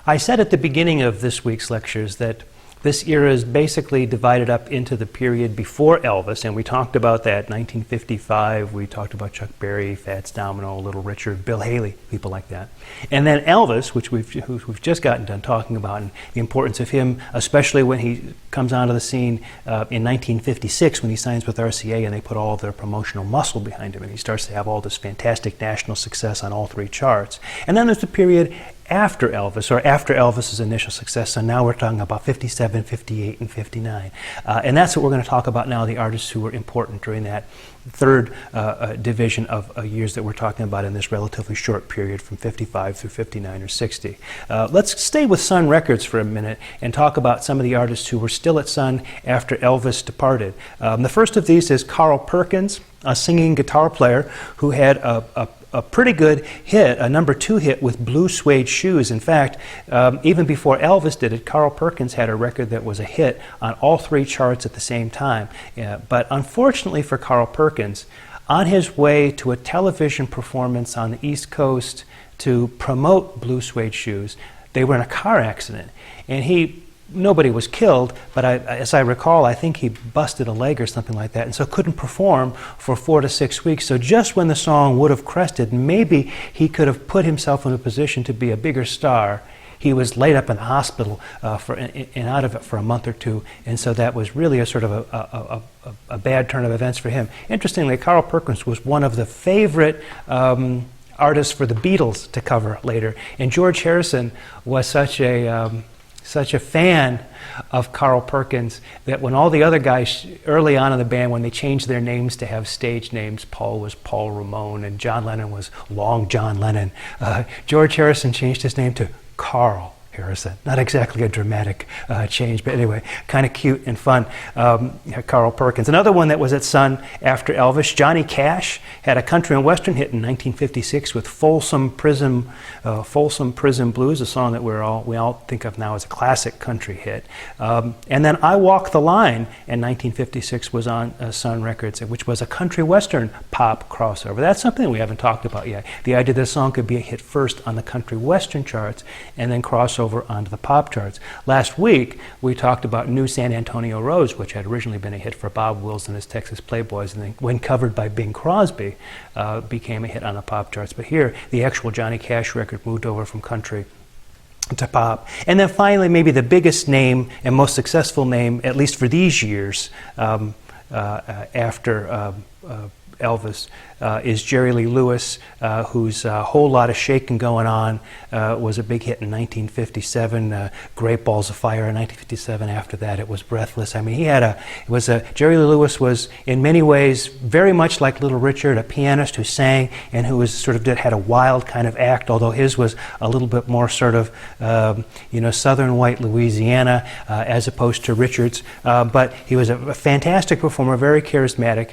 I said at the beginning of this week's lectures that this era is basically divided up into the period before Elvis, and we talked about that, 1955, we talked about Chuck Berry, Fats Domino, Little Richard, Bill Haley, people like that. And then Elvis, which we've just gotten done talking about, and the importance of him, especially when he comes onto the scene in 1956 when he signs with RCA and they put all of their promotional muscle behind him, and he starts to have all this fantastic national success on all three charts. And then there's the period after Elvis, or after Elvis's initial success, so now we're talking about 57, 58, and 59. And that's what we're going to talk about now, the artists who were important during that third division of years that we're talking about in this relatively short period from 55 through 59 or 60. Let's stay with Sun Records for a minute and talk about some of the artists who were still at Sun after Elvis departed. The first of these is Carl Perkins, a singing guitar player who had a pretty good hit, a #2 hit with Blue Suede Shoes. In fact, even before Elvis did it, Carl Perkins had a record that was a hit on all three charts at the same time. But unfortunately for Carl Perkins, on his way to a television performance on the East Coast to promote Blue Suede Shoes, they were in a car accident. And nobody was killed, but as I recall, I think he busted a leg or something like that, and so couldn't perform for 4 to 6 weeks. So just when the song would have crested, maybe he could have put himself in a position to be a bigger star, he was laid up in the hospital and out of it for a month or two, and so that was really a sort of a bad turn of events for him. Interestingly, Carl Perkins was one of the favorite artists for the Beatles to cover later, and George Harrison was such a fan of Carl Perkins that when all the other guys early on in the band, when they changed their names to have stage names, Paul was Paul Ramon and John Lennon was Long John Lennon, George Harrison changed his name to Carl Harrison. Not exactly a dramatic change, but anyway, kind of cute and fun. Carl Perkins. Another one that was at Sun after Elvis, Johnny Cash, had a country and western hit in 1956 with Folsom Prison Blues, a song that we all think of now as a classic country hit. And then I Walk the Line in 1956 was on Sun Records, which was a country western pop crossover. That's something we haven't talked about yet. The idea this song could be a hit first on the country western charts and then cross over onto the pop charts. Last week, we talked about New San Antonio Rose, which had originally been a hit for Bob Wills and his Texas Playboys, and then when covered by Bing Crosby, became a hit on the pop charts. But here, the actual Johnny Cash record moved over from country to pop. And then finally, maybe the biggest name and most successful name, at least for these years, after Elvis, is Jerry Lee Lewis, whose Whole Lot of Shakin' Going On was a big hit in 1957, Great Balls of Fire in 1957. After that, it was Breathless. I mean, Jerry Lee Lewis was in many ways very much like Little Richard, a pianist who sang and who was had a wild kind of act, although his was a little bit more sort of, southern white Louisiana as opposed to Richard's. But he was a fantastic performer, very charismatic.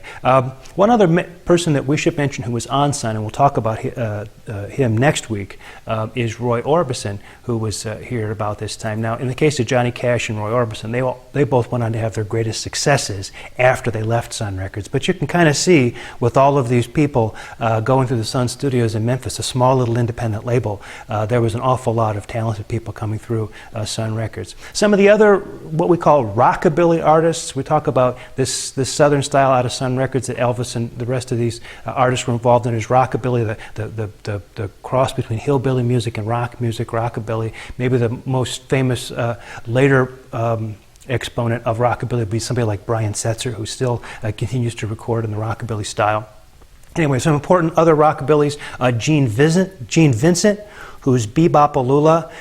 One other person that we should mention who was on Sun, and we'll talk about him next week, is Roy Orbison, who was here about this time. Now, in the case of Johnny Cash and Roy Orbison, they both went on to have their greatest successes after they left Sun Records. But you can kind of see, with all of these people going through the Sun Studios in Memphis, a small little independent label, there was an awful lot of talented people coming through Sun Records. Some of the other, what we call rockabilly artists, we talk about this southern style out of Sun Records that Elvis and the rest of these artists were involved in, is rockabilly, the cross between hillbilly music and rock music, rockabilly. Maybe the most famous later exponent of rockabilly would be somebody like Brian Setzer, who still continues to record in the rockabilly style. Anyway, some important other rockabillys, Gene Vincent, whose Bebop-A-Lula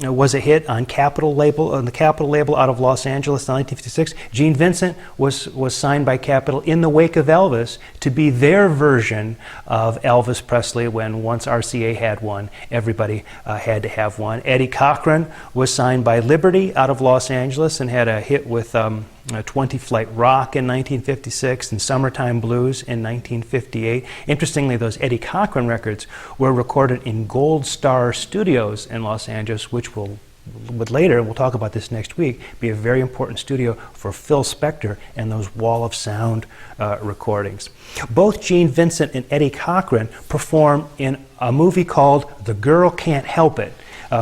was a hit on the Capitol label out of Los Angeles in 1956. Gene Vincent was signed by Capitol in the wake of Elvis to be their version of Elvis Presley. When once RCA had one, everybody had to have one. Eddie Cochran was signed by Liberty out of Los Angeles and had a hit with 20 Flight Rock in 1956 and Summertime Blues in 1958. Interestingly, those Eddie Cochran records were recorded in Gold Star Studios in Los Angeles, which would later, and we'll talk about this next week, be a very important studio for Phil Spector and those Wall of Sound recordings. Both Gene Vincent and Eddie Cochran perform in a movie called The Girl Can't Help It.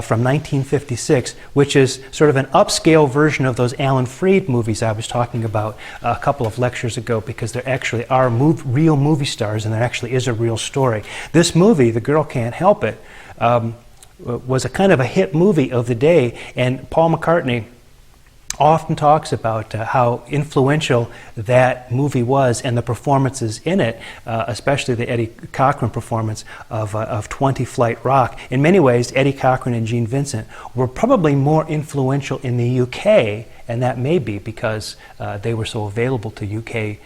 from 1956, which is sort of an upscale version of those Alan Freed movies I was talking about a couple of lectures ago, because there actually are real movie stars and there actually is a real story. This movie, The Girl Can't Help It, was a kind of a hit movie of the day, and Paul McCartney often talks about how influential that movie was and the performances in it, especially the Eddie Cochran performance of 20 Flight Rock. In many ways, Eddie Cochran and Gene Vincent were probably more influential in the UK, and that may be because they were so available to UK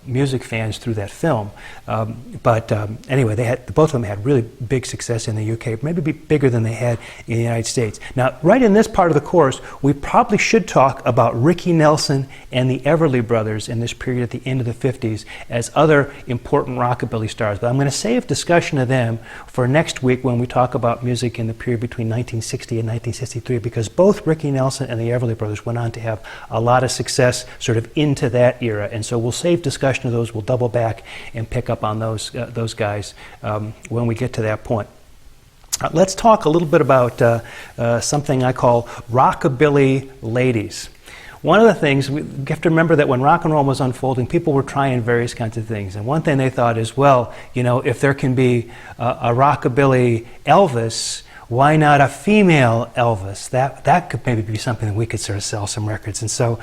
music fans through that film. Anyway, both of them had really big success in the UK, maybe bigger than they had in the United States. Now, right in this part of the course, we probably should talk about Ricky Nelson and the Everly Brothers in this period at the end of the 50s as other important rockabilly stars. But I'm going to save discussion of them for next week when we talk about music in the period between 1960 and 1963, because both Ricky Nelson and the Everly Brothers went on to have a lot of success sort of into that era. And so we'll save discussion of those. We'll double back and pick up on those guys when we get to that point. Let's talk a little bit about something I call rockabilly ladies. One of the things, we have to remember that when rock and roll was unfolding, people were trying various kinds of things. And one thing they thought is, well, you know, if there can be a rockabilly Elvis, why not a female Elvis? That could maybe be something that we could sort of sell some records. And so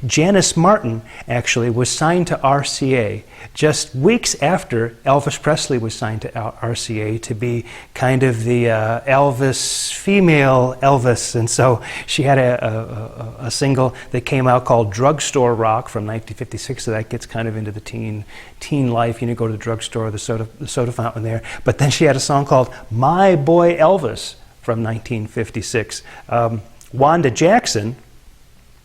Janice Martin actually was signed to RCA just weeks after Elvis Presley was signed to RCA to be kind of the Elvis, female Elvis. And so she had a single that came out called Drugstore Rock from 1956, so that gets kind of into the teen life. You know, go to the drugstore, the soda fountain there. But then she had a song called My Boy Elvis from 1956. Wanda Jackson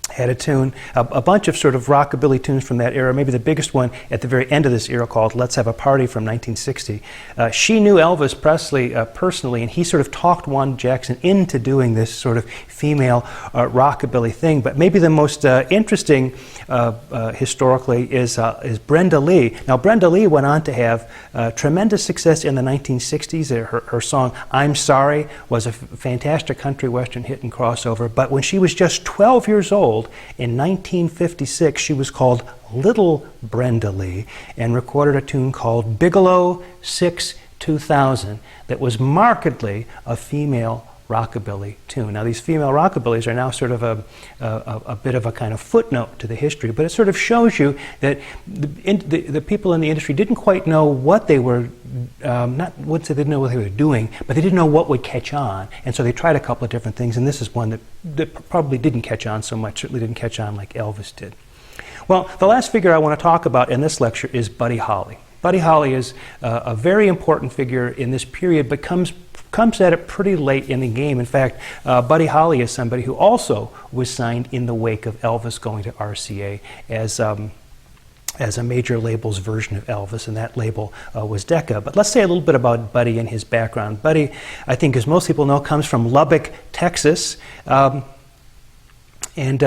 had a tune, a bunch of sort of rockabilly tunes from that era, maybe the biggest one at the very end of this era called Let's Have a Party from 1960. She knew Elvis Presley personally, and he sort of talked Wanda Jackson into doing this sort of female rockabilly thing. But maybe the most interesting historically is Brenda Lee. Now, Brenda Lee went on to have tremendous success in the 1960s. Her song I'm Sorry was a fantastic country western hit and crossover. But when she was just 12 years old, in 1956, she was called Little Brenda Lee and recorded a tune called Bigelow 6 2000 that was markedly a female rockabilly tune. Now, these female rockabillys are now sort of a bit of a kind of footnote to the history, but it sort of shows you that the people in the industry didn't quite know what they were, wouldn't say they didn't know what they were doing, but they didn't know what would catch on. And so they tried a couple of different things, and this is one that probably didn't catch on so much, certainly didn't catch on like Elvis did. Well, the last figure I want to talk about in this lecture is Buddy Holly. Buddy Holly is a very important figure in this period, but comes at it pretty late in the game. In fact, Buddy Holly is somebody who also was signed in the wake of Elvis going to RCA as a major label's version of Elvis, and that label was Decca. But let's say a little bit about Buddy and his background. Buddy, I think as most people know, comes from Lubbock, Texas. And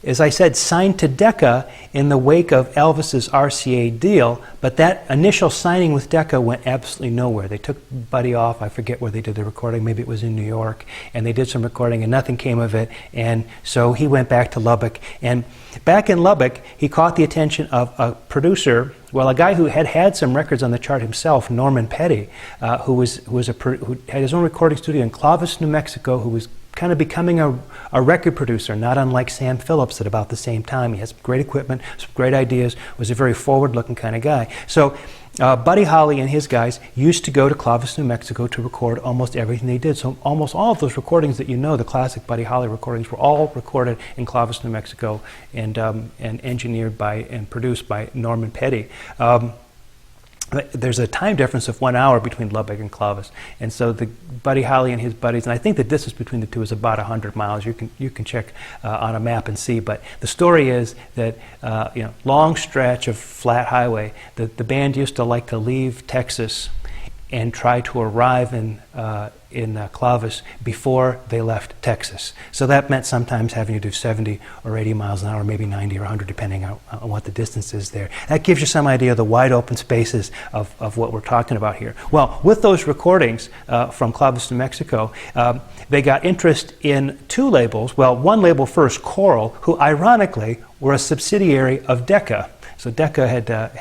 as I said, signed to Decca in the wake of Elvis's RCA deal, but that initial signing with Decca went absolutely nowhere. They took Buddy off. I forget where they did the recording. Maybe it was in New York, and they did some recording and nothing came of it, and so he went back to Lubbock. And back in Lubbock, he caught the attention of a producer, well, a guy who had some records on the chart himself, Norman Petty, who had his own recording studio in Clovis, New Mexico, who was kind of becoming a record producer, not unlike Sam Phillips at about the same time. He has great equipment, some great ideas, was a very forward-looking kind of guy. So Buddy Holly and his guys used to go to Clovis, New Mexico to record almost everything they did. So almost all of those recordings that you know, the classic Buddy Holly recordings, were all recorded in Clovis, New Mexico and engineered by and produced by Norman Petty. There's a time difference of 1 hour between Lubbock and Clovis, and so the Buddy Holly and his buddies, and I think the distance between the two is about 100 miles. You can check on a map and see. But the story is that long stretch of flat highway. The band used to like to leave Texas and try to arrive in Clovis before they left Texas. So that meant sometimes having to do 70 or 80 miles an hour, maybe 90 or 100, depending on what the distance is there. That gives you some idea of the wide open spaces of what we're talking about here. Well, with those recordings from Clovis, New Mexico, they got interest in two labels. Well, one label first, Coral, who ironically were a subsidiary of Decca. So Decca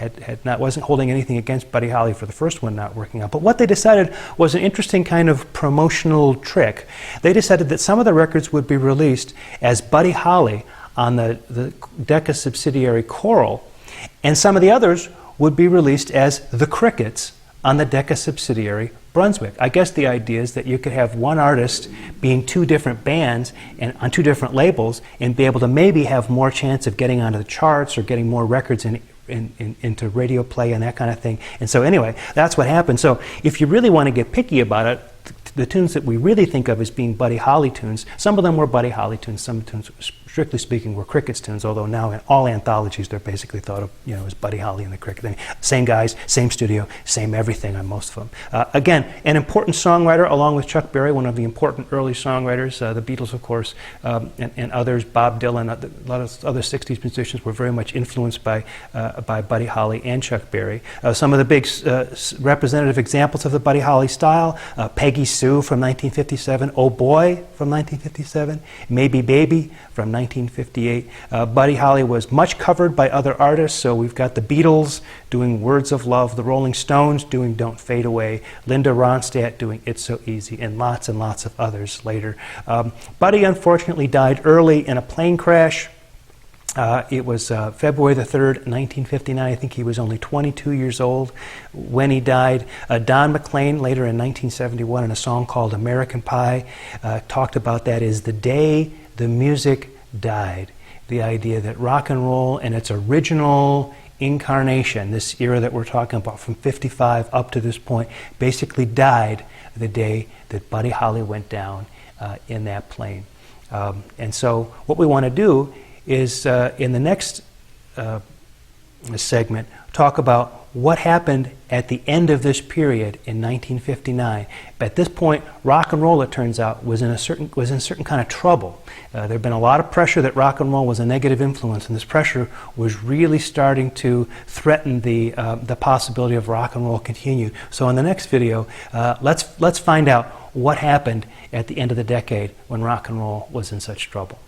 wasn't holding anything against Buddy Holly for the first one not working out. But what they decided was an interesting kind of promotional trick. They decided that some of the records would be released as Buddy Holly on the Decca subsidiary Coral, and some of the others would be released as the Crickets on the Decca subsidiary Brunswick. I guess the idea is that you could have one artist being two different bands and on two different labels and be able to maybe have more chance of getting onto the charts or getting more records into radio play and that kind of thing. And so anyway, that's what happened. So if you really want to get picky about it, the tunes that we really think of as being Buddy Holly tunes, some of them were Buddy Holly tunes, some tunes, strictly speaking, were Crickets tunes, although now in all anthologies they're basically thought of, as Buddy Holly and the Crickets. Same guys, same studio, same everything on most of them. Again, an important songwriter along with Chuck Berry, one of the important early songwriters, the Beatles, of course, and others, Bob Dylan, a lot of other 60s musicians were very much influenced by Buddy Holly and Chuck Berry. Some of the big representative examples of the Buddy Holly style, Peggy Sue from 1957, Oh Boy from 1957, Maybe Baby from 1958. Buddy Holly was much covered by other artists, so we've got the Beatles doing Words of Love, the Rolling Stones doing Don't Fade Away, Linda Ronstadt doing It's So Easy, and lots of others later. Buddy unfortunately died early in a plane crash. It was February the 3rd, 1959. I think he was only 22 years old when he died. Don McLean, later in 1971, in a song called American Pie, talked about that as the day the music died. The idea that rock and roll in its original incarnation, this era that we're talking about from 55 up to this point, basically died the day that Buddy Holly went down in that plane. And so what we want to do is in the next segment talk about what happened at the end of this period in 1959. But at this point, rock and roll, it turns out, was in certain kind of trouble. There had been a lot of pressure that rock and roll was a negative influence, and this pressure was really starting to threaten the possibility of rock and roll continue. So in the next video, let's find out what happened at the end of the decade when rock and roll was in such trouble.